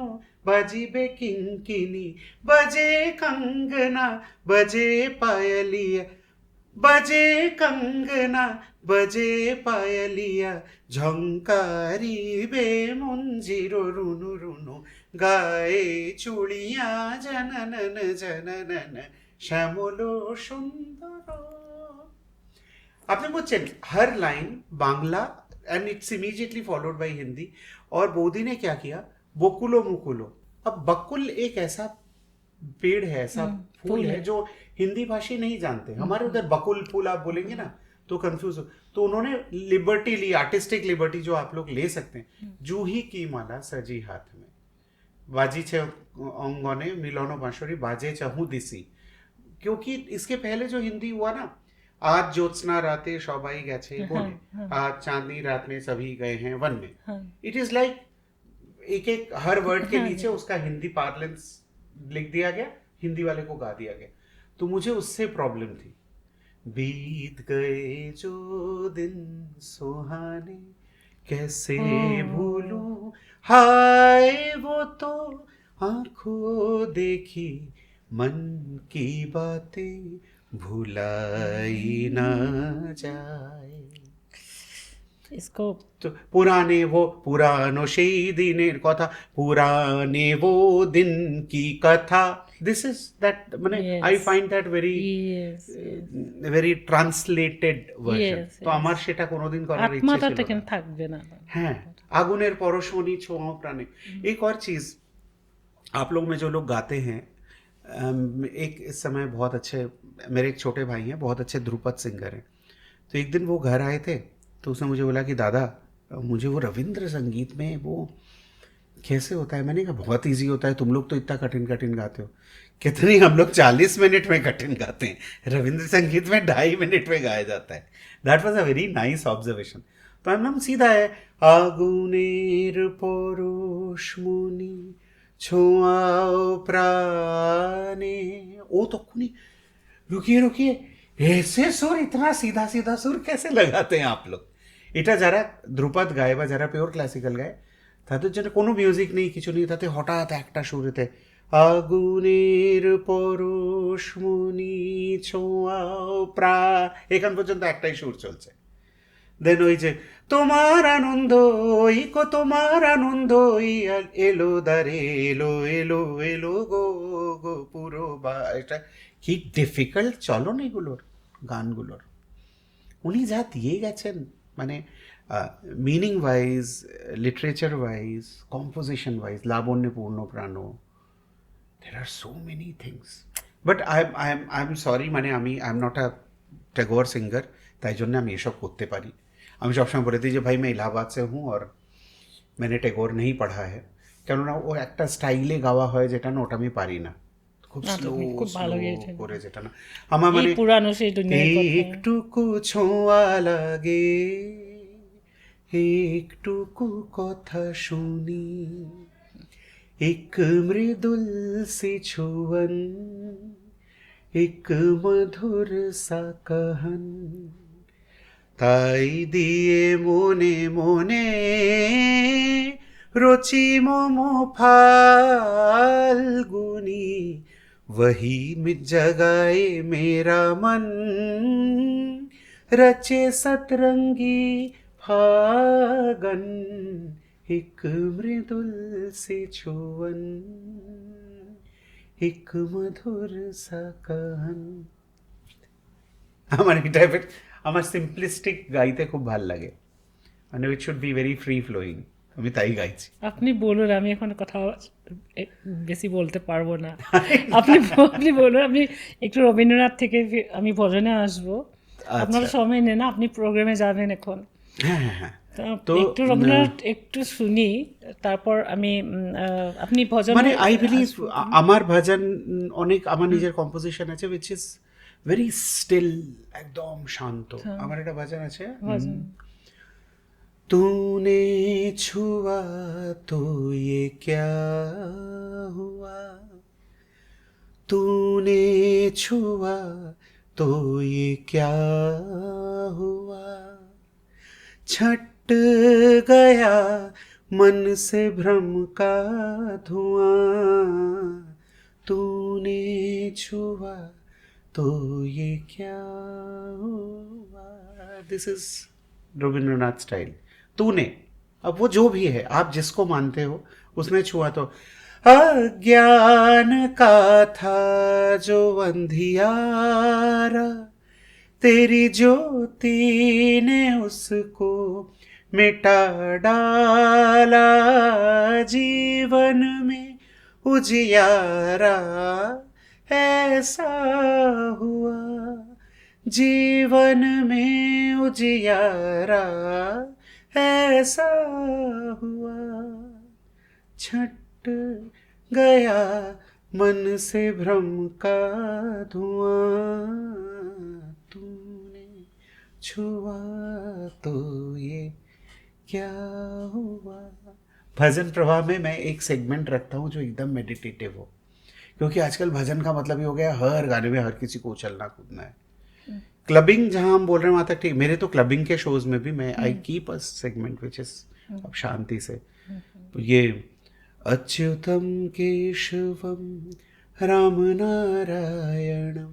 বাজিবে কিঙ্কিনি বাজে কঙ্গনা বাজে পায়লিয়া বাজে কঙ্গনা বাজে পায়লিয়া ঝঙ্কারিবে মঞ্জির রুনু রুনু গায়ে চুড়িয়া জননন জননন শ্যামল সুন্দর। आपने पूछे हर line Bangla and it's immediately followed by Hindi. और बोधी ने क्या किया, बकुलो मुकुलो। अब बकुल एक ऐसा पेड़ है, ऐसा फूल है जो हिंदी भाषी नहीं जानते। हमारे उधर बकुल फूल आप बोलेंगे ना तो कंफ्यूज हो, तो उन्होंने लिबर्टी ली, आर्टिस्टिक लिबर्टी जो आप लोग ले सकते हैं। जूही की माला सजी हाथ में बाजी छे अंगने मिलनो बांसुरी बाजे चहु दिसी, क्योंकि इसके पहले जो हिंदी हुआ ना, आज ज्योत्सना राते सबाई गेछे बने, आज चांदनी रात में सभी गए हैं वन में, इट इज लाइक एक एक हर वर्ड के नीचे उसका हिंदी पार्लेंस लिख दिया गया, हिंदी वाले को गा दिया गया। तो मुझे उससे प्रॉब्लम थी। बीत गए जो दिन सुहाने कैसे भूलूं, हाय वो तो आंखों देखी मन की बातें भुलाई ना जाए। इसको तो पुराने वो पुरानो সেই দিনের কথা, पुराने वो दिन की कथा, दिस इज दैट, माने I find that very very translated version. তো আমার সেটা কোনোদিন করার ইচ্ছে ছিল না, থাকবে না। হ্যাঁ, আগুনের পরশমণি ছোঁয়া প্রাণে। एक और चीज, आप लोग में जो लोग गाते हैं, एक इस समय बहुत अच्छे मेरे एक छोटे भाई हैं, बहुत अच्छे ध्रुपद सिंगर हैं। तो एक दिन वो घर आए थे, तो उसने मुझे बोला कि दादा मुझे वो रविंद्र संगीत में वो कैसे होता है। मैंने कहा बहुत इजी होता है, तुम लोग तो इतना कठिन कठिन गाते हो। कितनी हम लोग 40 मिनट में कठिन गाते हैं, रविंद्र संगीत में 2.5 मिनट में गाया जाता है। That was a very nice observation. तो हम नाम सीधा है, आगुनेर परोशमणि छुआओ प्राणे ओ तो कुनी रुकिए रुकिए ऐसे सुर इतना सीधा सीधा सुर कैसे लगाते हैं आप लोग এটা যারা ধ্রুপদ গায় বা যারা পিওর ক্লাসিক্যাল গায় তাদের জন্য কোনো মিউজিক নেই কিছু নেই তাতে হঠাৎ একটা সুরেতে আগুনের পরশমণি ছোঁয়াও প্রা এখান পর্যন্ত একটাই সুর চলছে দেন ওই যে তোমার আনন্দ তোমার আনন্দ এলো দারে এলো এলো এলো গো গো পুরো বা এটা কি ডিফিকাল্ট চলন এগুলোর গানগুলোর উনি যা দিয়ে গেছেন মানে meaning wise literature wise composition wise লাবণ্যপূর্ণ প্রাণ there are so many things but I'm sorry মানে I am not a Tagore singer তাই জন্য আমি এসব করতে পারি আমি সবসময় বলে দিই যে ভাই मैं इलाहाबाद से हूँ और मैंने टैगोर नहीं पढ़ा है কেননা ও একটা স্টাইলে গাওয়া হয় যেটা না ওটা আমি পারি না খুব স্লো করে যেটা না আমার মানে পুরানো সেই দুনিয়ার কথা একটুকু ছোঁয়া লাগে একটুকু কথা শুনি एक मृदुल सी छुअन एक मधुर सा कहन তাই দিয়ে মনে মনে রচি মম ফাল্গুনি वही जगाए मेरा मन रचे सतरंगी फागन एक मृदुल से छुअन एक मधुर सा कहन আমার এই টাইপের আমার সিম্পলিস্টিক গাইতে খুব ভালো লাগে মানে it should be very free flowing আমি তাই গাইছি আপনি বলুন আমি এখন কথা বেশি বলতে পারবো না আপনি বলুন আমি একটু রবীন্দ্রনাথ থেকে আমি ভজনে আসবো আপনারা সময় নেন না আপনি প্রোগ্রামে যাবেন এখন হ্যাঁ হ্যাঁ হ্যাঁ তো একটু রবীন্দ্রনাথ একটু শুনি তারপর আমি আপনি ভজন মানে আই বিলিভ আমার ভজন অনেক আমার নিজের কম্পোজিশন আছে উইচ ইজ ভেরি স্টিল একদম শান্ত আমার একটা ভজন আছে तूने छुआ तो ये क्या हुआ तूने छुआ तो ये क्या हुआ छट गया मन से भ्रम का धुआं तूने छुआ तो ये क्या हुआ दिस इज रविंद्रनाथ स्टाइल तूने अब वो जो भी है आप जिसको मानते हो उसने छुआ तो अज्ञान का था जो अंधियारा तेरी ज्योति ने उसको मिटा डाला जीवन में उजियारा ऐसा हुआ जीवन में उजियारा ऐसा हुआ छट गया मन से भ्रम का धुआं तूने छुआ तो ये क्या हुआ भजन प्रवाह में मैं एक सेगमेंट रखता हूँ जो एकदम मेडिटेटिव हो क्योंकि आजकल भजन का मतलब ही हो गया हर गाने में हर किसी को उछलना कूदना है क्लबिंग जहाँ हम बोल रहे हैं वहाँ तक ठीक मेरे तो क्लबिंग के शोज में भी मैं I keep a segment which is अब शांति से ये अच्युतम केशवम राम नारायणम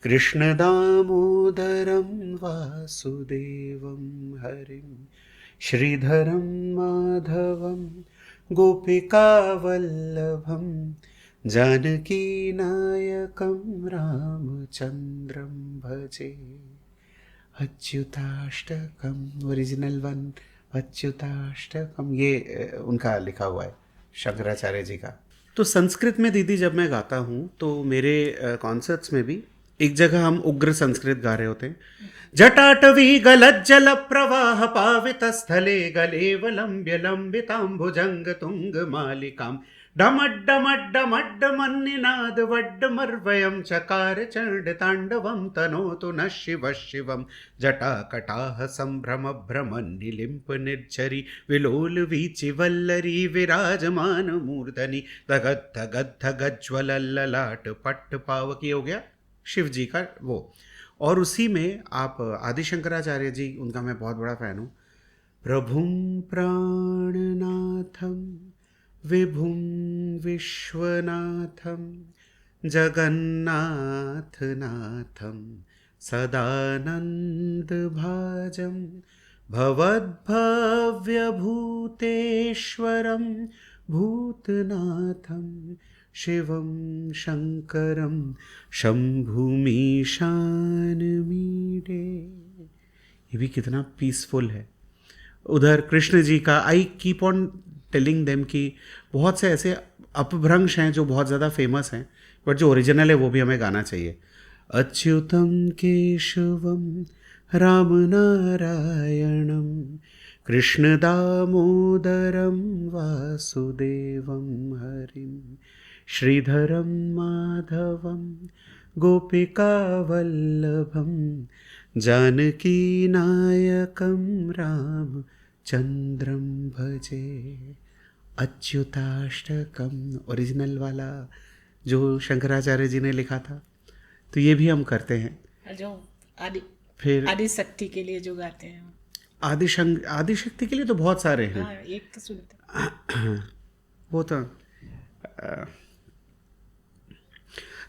कृष्ण दामोदरम वासुदेवम हरिम श्रीधरम माधवम गोपिका वल्लभम जानकी नायकम रामचंद्रम भजे अच्युताष्टकम ओरिजिनल वन अच्युताष्टकम ये उनका लिखा हुआ है शंकराचार्य जी का तो संस्कृत में दीदी जब मैं गाता हूँ तो मेरे कॉन्सर्ट्स में भी एक जगह हम उग्र संस्कृत गा रहे होते हैं जटाटवी गलज्जल प्रवाह पावित स्थले गले वलंब्य लंबितांबुजंग तुंग मालिकाम डमड्डमड्डमड्डमन्निनाद वड्डमर्वयं चकार चण्ड ताण्डवं तनोतु नः शिवः शिवं जटाकटाह सम्भ्रम भ्रमन्निलिम्प निर्झरि विलोल वीचि वल्लरी विराजमान मूर्धनि धगध धगध धगज्ज्वल ललाट पट्ट पावक। ये हो गया शिव जी का वो। और उसी में आप आदि शंकराचार्य जी, उनका मैं बहुत बड़ा फैन हूँ। प्रभुं प्राणनाथं विभुं विश्वनाथं जगन्नाथनाथं सदानन्दभाजं भवद्भव्यभूतेश्वरं भूतनाथं शिवं शंकरं शंभुमीशानमीडे। ये भी कितना पीसफुल है। उधर कृष्ण जी का आई कीप ऑन टेलिंग देम कि बहुत से ऐसे अपभ्रंश हैं जो बहुत ज़्यादा फेमस हैं, बट जो ओरिजिनल है वो भी हमें गाना चाहिए। अच्युतम केशवम राम नारायणम कृष्ण दामोदरम वासुदेवम हरिम श्रीधरम माधवम गोपिका वल्लभम जानकी नायकम राम चंद्रम भजे। अच्युताष्टकम ओरिजिनल वाला जो शंकराचार्य जी ने लिखा था, तो ये भी हम करते हैं। जो फिर आदि शक्ति के लिए जो गाते हैं, आदि शक्ति के लिए तो बहुत सारे हैं। हाँ, एक तो सुनते हैं। वो तो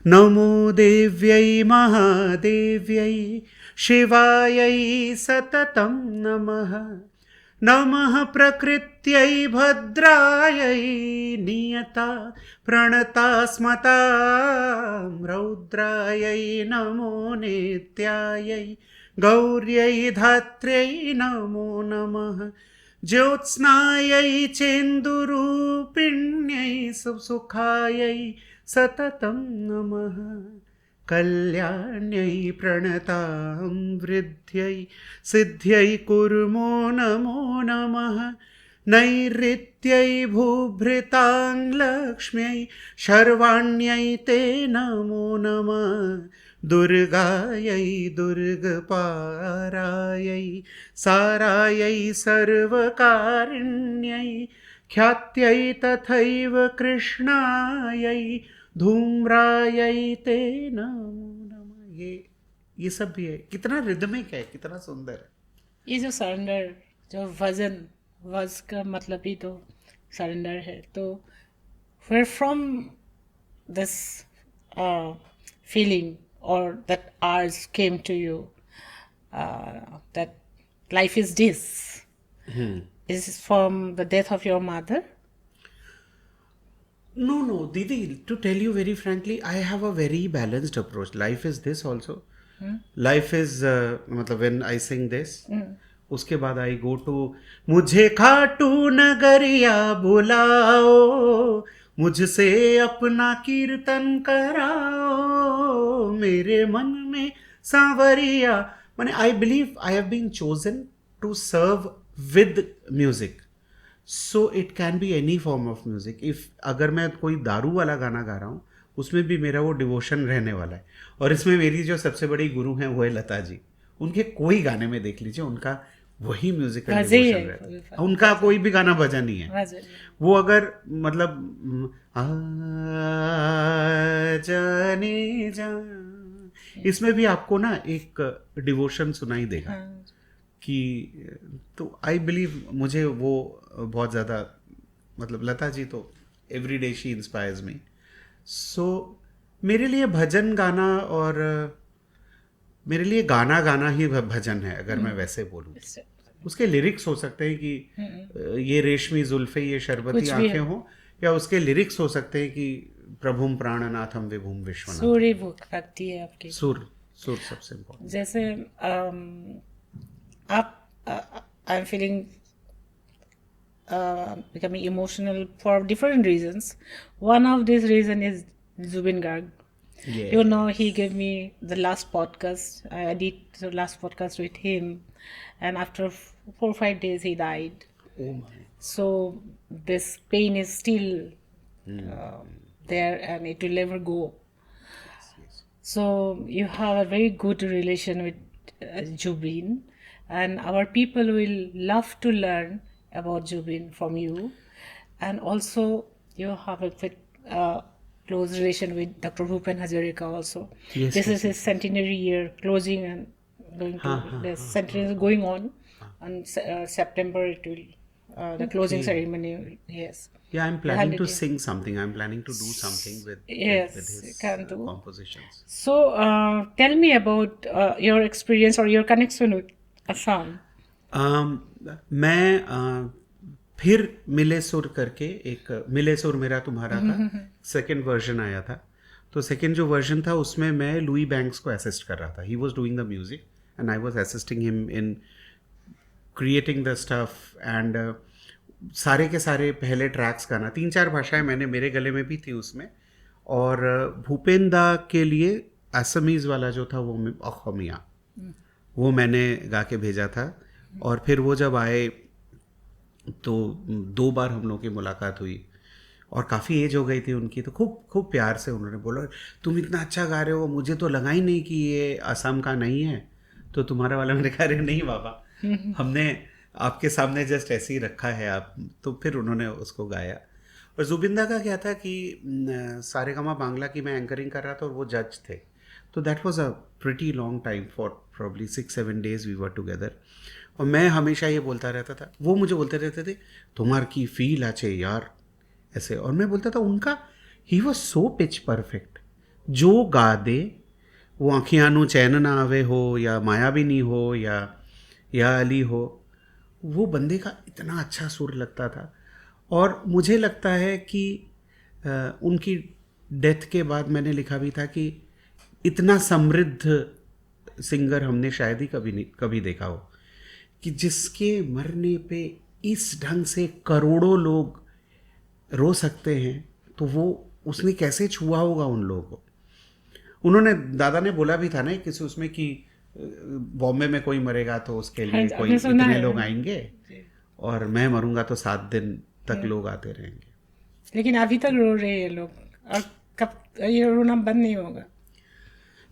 नमो देव्यै महादेव्यै शिवायै सततं नमः। नमः प्रकृत्यै भद्रायै नियता प्रणता स्मतां रौद्रायै नमो नित्यायै गौर्यै धात्र्यै नमो नमः। ज्योत्स्नायै चेन्दुरूपिण्यै सुखायै सततं नमः। कल्याण्यै प्रणतां वृद्ध्यै सिद्ध्यै कुर्मो नमो नमः। नैऋत्यै भूभृतां लक्ष्म्यै शर्वाण्यै ते नमो नमः। दुर्गायै दुर्गपारायै सारायै सर्वकारिण्यै ख्यात्यै तथैव कृष्णायै धूम्रायै ते नमो नमः। ये सब भी है। कितना रिदमिक है, कितना सुंदर है। ये जो सरेंडर, जो भजन, वज का मतलब ही तो सरेंडर है। तो where from this feeling or that urge came to you, that life is this? Is this from the death of your mother? No, Didi, to tell you very frankly, I have a very balanced approach. Life is this also. Life is, मतलब when I sing this, उसके बाद I go to मुझे खाटू नगरिया बुलाओ, मुझसे अपना कीर्तन कराओ, मेरे मन में सांवरिया। माने I believe I have been chosen to serve with music. So it can be any form of music. If अगर मैं कोई दारू वाला गाना गा रहा हूँ, उसमें भी मेरा वो डिवोशन रहने वाला है। और इसमें मेरी जो सबसे बड़ी गुरु हैं वो है लता जी। उनके कोई गाने में देख लीजिए, उनका वही म्यूजिकल डिवोशन रहता है। उनका कोई भी गाना भजन नहीं है। वो अगर मतलब जाने जा, इसमें भी आपको ना एक डिवोशन सुनाई देगा कि। तो आई बिलीव मुझे वो बहुत ज़्यादा, मतलब लता जी तो every day she inspires me. So मेरे लिए भजन गाना, और मेरे लिए गाना गाना ही भजन है, अगर मैं वैसे बोलूँ। उसके लिरिक्स हो सकते हैं कि ये रेशमी जुल्फे ये शरबती आंखें हो, या उसके लिरिक्स हो सकते हैं कि प्रभुम प्राणनाथम विभुम विश्वनाथ। सुर ही भक्ति है आपकी। सुर सबसे इम्पोर्टेंट। जैसे आप I am feeling becoming emotional for different reasons. One of these reason is Zubin Garg. Yeah. You know, he gave me the last podcast. I did the last podcast with him, and after 4 or 5 days he died. Oh my. So this pain is still there, and it will never go. So you have a very good relation with Jubin, and our people will love to learn about Jubin from you. And also you have a close relation with Dr. Bhupen Hazarika also. Yes, This yes, is his centenary year closing, and going to the centenary is going on September. It will the closing ceremony. Yes. Yeah, I'm planning to 100 sing something. I'm planning to do something with Yes, with you his can do. compositions. So tell me about your experience or your connection with Assam. मैं फिर मिले सुर करके एक मिले सुर मेरा तुम्हारा था, सेकंड वर्जन आया था. तो सेकंड जो वर्जन था उसमें मैं लुई बैंक्स को असिस्ट कर रहा था. He was doing the music and I was assisting him in creating the stuff. And सारे के सारे पहले ट्रैक्स गाना 3-4 भाषाएं मैंने मेरे गले में भी थी उसमें. और भूपेन दा के लिए असमीज़ वाला जो था वो अखमिया, वो मैंने गा के भेजा था. और फिर वो जब आए तो 2 बार हम लोगों की मुलाकात हुई और काफ़ी एज हो गई थी उनकी. तो खूब खूब प्यार से उन्होंने बोला, तुम इतना अच्छा गा रहे हो, मुझे तो लगा ही नहीं कि ये असम का नहीं है, तो तुम्हारा वाला. मैंने कहा अरे नहीं बाबा, हमने आपके सामने जस्ट ऐसे ही रखा है आप. तो फिर उन्होंने उसको गाया. और जुबिंदा का क्या था कि सारेगामा बांग्ला की मैं एंकरिंग कर रहा था और वो जज थे. तो that was a pretty long time, for probably 6-7 days we were together. और मैं हमेशा ये बोलता रहता था, वो मुझे बोलते रहते थे तुम्हार की फील आचे यार ऐसे. और मैं बोलता था उनका, he was so pitch perfect. जो गा दे वो आँखियाँ चैन ना आवे हो या मायाबिनी हो या अली हो, वो बंदे का इतना अच्छा सुर लगता था. और मुझे लगता है कि उनकी डेथ के बाद मैंने लिखा भी था कि इतना समृद्ध सिंगर हमने शायद ही कभी देखा हो, कि जिसके मरने पे इस ढंग से करोड़ों लोग रो सकते हैं. तो वो उसने कैसे छुआ होगा उन लोगों को. उन्होंने, दादा ने बोला भी था ना किसी उसमें कि बॉम्बे में कोई मरेगा तो उसके लिए कोई इतने लोग आएंगे, और मैं मरूंगा तो 7 दिन तक लोग आते रहेंगे. लेकिन अभी तक रो रहे हैं लोग, और कब ये रोना बंद नहीं होगा.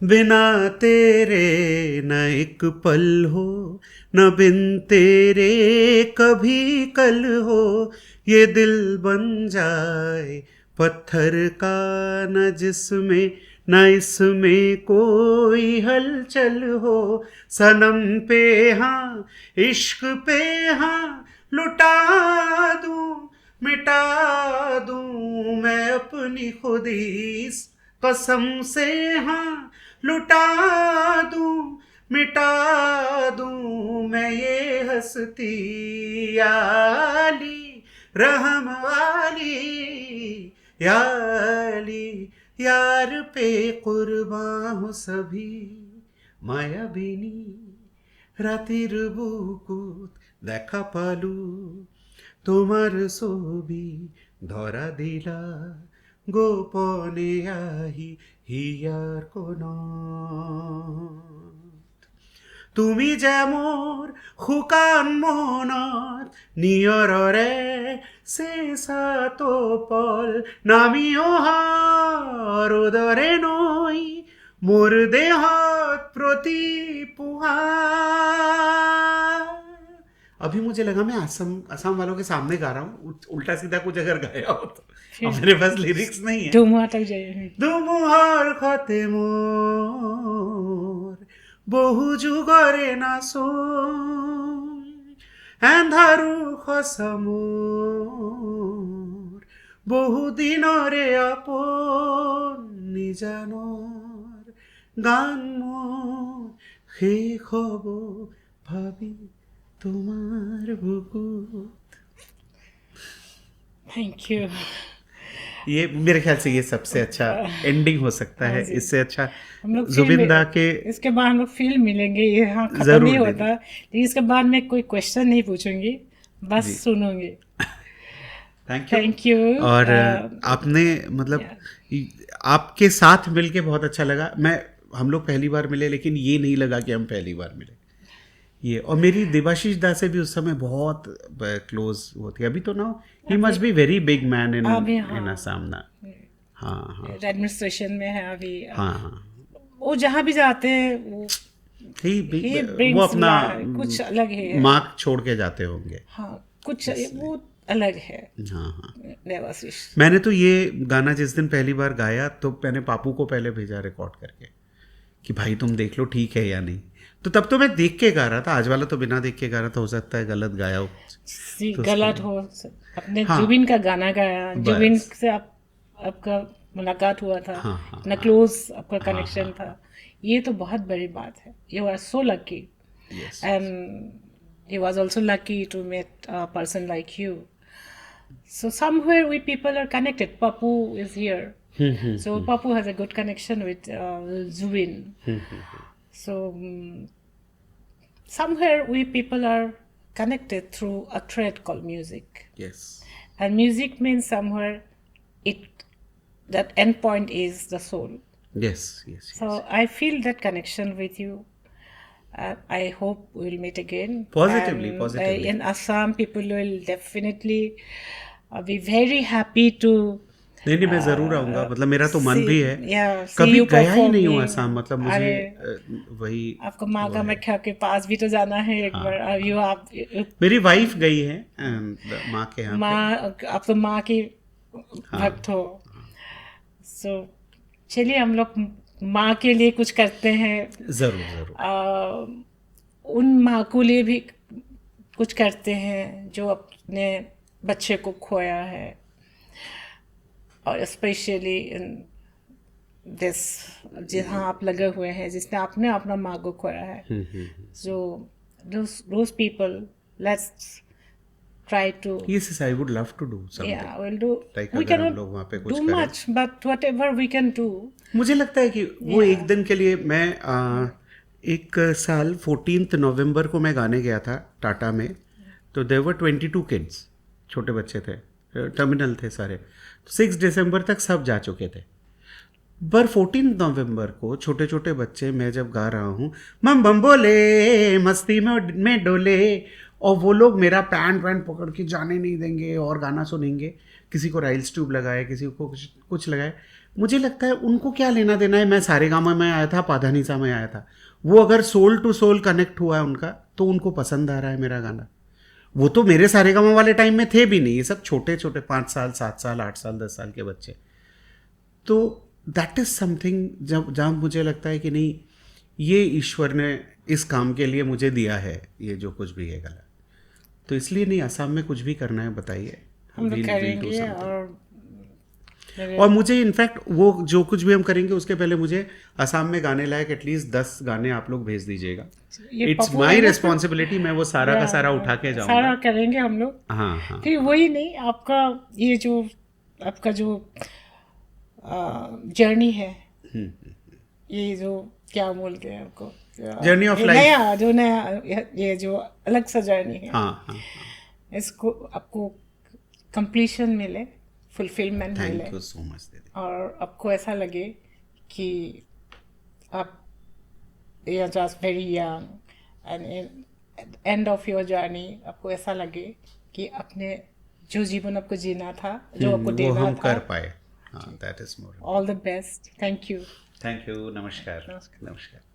बिना तेरे न एक पल हो, न बिन तेरे कभी कल हो, ये दिल बन जाए पत्थर का, न जिसमें न इसमें कोई हलचल हो. सनम पे हाँ, इश्क पे हाँ, लुटा दूं मिटा दूं मैं अपनी खुदी कसम से. हाँ, लुटा दूं मिटा दूं मैं ये हस्ती याली रहम वाली याली. यार पे कुर्बान हो सभी मायाबिनी, রাতের বুকুত দেখা পালু, তোমার ছবি ধরা দিলা গোপনে আহি হিয়ার কোনত. তুমি যে মোর শুকান মনত নিয়ৰৰে চেঁচাটো পল নামি অহাৰ দৰে নৈ मोर देहात प्रति पुहा. अभी मुझे लगा मैं असम वालों के सामने गा रहा हूँ. उल्टा सीधा कुछ अगर गाया हो तो. अब मेरे पास लिरिक्स नहीं है. धुमुहा तक जाए. धुमुहार खते मोर বহু যুগরে নাচোন, এন্ধাৰু সঁচা মোৰ বহু দিনৰে আপোন নিজানৰ গান মোৰ শেষ হ'ব ভাবি তোমাৰ বুকুত. Thank you. ये मेरे ख्याल से ये सबसे अच्छा एंडिंग हो सकता है. इससे अच्छा हम लोग जुबिंदा के इसके बाद हम लोग फील मिलेंगे. ये हाँ खत्म नहीं होता, लेकिन इसके बाद मैं कोई क्वेश्चन नहीं पूछूंगी, बस सुनूंगी. Thank you. और आपने मतलब आपके साथ मिलके बहुत अच्छा लगा. हम लोग पहली बार मिले, लेकिन ये नहीं लगा कि हम पहली बार मिले. ये और मेरी देवाशीष दा से भी उस समय बहुत क्लोज होती है। अभी तो ना he must be very big man in Assam ना। हाँ हाँ एडमिनिस्ट्रेशन में है अभी। हाँ हाँ वो जहाँ भी जाते हैं वो वो अपना कुछ अलग है, मार्क छोड़ के जाते होंगे। हाँ कुछ वो अलग है। हाँ हाँ देवाशीष। मैंने तो ये गाना जिस दिन पहली बार गाया तो मैंने पापू को पहले भेजा रिकॉर्ड करके कि भाई तुम देख लो ठीक है या नहीं। तो तब तो मैं देख के गा रहा था, आज वाला तो बिना देख के गा रहा था, हो सकता है गलत गाया हो तो गलत हो। अपने जुबिन का गाना गाया, जुबिन से आपका मुलाकात हुआ था, इतना क्लोज आपका कनेक्शन था, ये तो बहुत बड़ी बात है। You are so lucky and he was also lucky to meet a person like you. So somewhere we people are connected. Papu is here. So Papu has a good connection with Zubin. So somewhere we people are connected through a thread called music. Yes. And music means somewhere that end point is the soul. Yes. So I feel that connection with you. I hope we'll meet again. Positively. In Assam, people will definitely be very happy to. नहीं मैं जरूर आऊंगा, मतलब मेरा तो मन भी है। कभी गया ही नहीं हूँ असम, मतलब मुझे वही आपको माँ का मक्खा के पास भी तो जाना है एक बार। आप मेरी वाइफ गई है माँ के यहाँ। माँ आप तो माँ की भक्त हो। सो चलिए हम लोग माँ के लिए कुछ करते हैं। जरूर उन माँ को लिए भी कुछ करते हैं जो अपने बच्चे को खोया है, और स्पेशली इन दिस जहाँ आप लगे हुए हैं, जिसने आपने अपना माँ को खोया है। सो those people, let's try to. Yes, I would love to do something. Yeah, we'll do. Like we cannot लोग वहाँ पे कुछ do करें। much, but whatever we can do. मुझे लगता है कि वो एक दिन के लिए मैं एक साल 14 नवंबर को मैं गाने गया था टाटा में, तो देयर वर 22 किड्स, छोटे बच्चे थे, टर्मिनल थे सारे। 6 दिसंबर तक सब जा चुके थे, पर 14 नवंबर को छोटे छोटे बच्चे, मैं जब गा रहा हूँ मम बम बोले मस्ती में डोले, और वो लोग मेरा पैंट पकड़ के जाने नहीं देंगे और गाना सुनेंगे। किसी को राइल्स ट्यूब लगाए, किसी को कुछ लगाए। मुझे लगता है उनको क्या लेना देना है, मैं सारे गामा में आया था, पाधानीसा में आया था। वो अगर सोल टू सोल कनेक्ट हुआ है उनका, तो उनको पसंद आ रहा है मेरा गाना। वो तो मेरे सारे गामा वाले टाइम में थे भी नहीं, ये सब छोटे छोटे 5 साल 7 साल 8 साल 10 साल के बच्चे। तो दैट इज़ समथिंग जहाँ मुझे लगता है कि नहीं, ये ईश्वर ने इस काम के लिए मुझे दिया है, ये जो कुछ भी है गला। तो इसलिए नहीं, असम में कुछ भी करना है बताइए, हम लोग करेंगे। और मुझे इनफैक्ट वो जो कुछ भी हम करेंगे उसके पहले मुझे असम में गाने लायक एटलीस्ट 10 गाने आप लोग भेज दीजिएगा। इट्स माई रिस्पॉन्सिबिलिटी, मैं वो सारा का सारा उठा के जाऊंगा। सारा करेंगे हम लोग। हाँ। फिर वही नहीं, आपका ये जो आपका जो जर्नी है, ये जो क्या बोलते हैं आपको, जर्नी ऑफ लाइफ, नया ये जो अलग सा जर्नी है। हाँ। इसको आपको कंप्लीशन मिले, फुलफिलमेंट मिले। थैंक यू सो मच दीदी। और आपको ऐसा लगे कि आप you are just very young and end of your journey आपको ऐसा लगे कि अपने जो जीवन आपको जीना था, जो आपको देना था, वो हम कर पाए। That is more. All the best. Thank you. नमस्कार।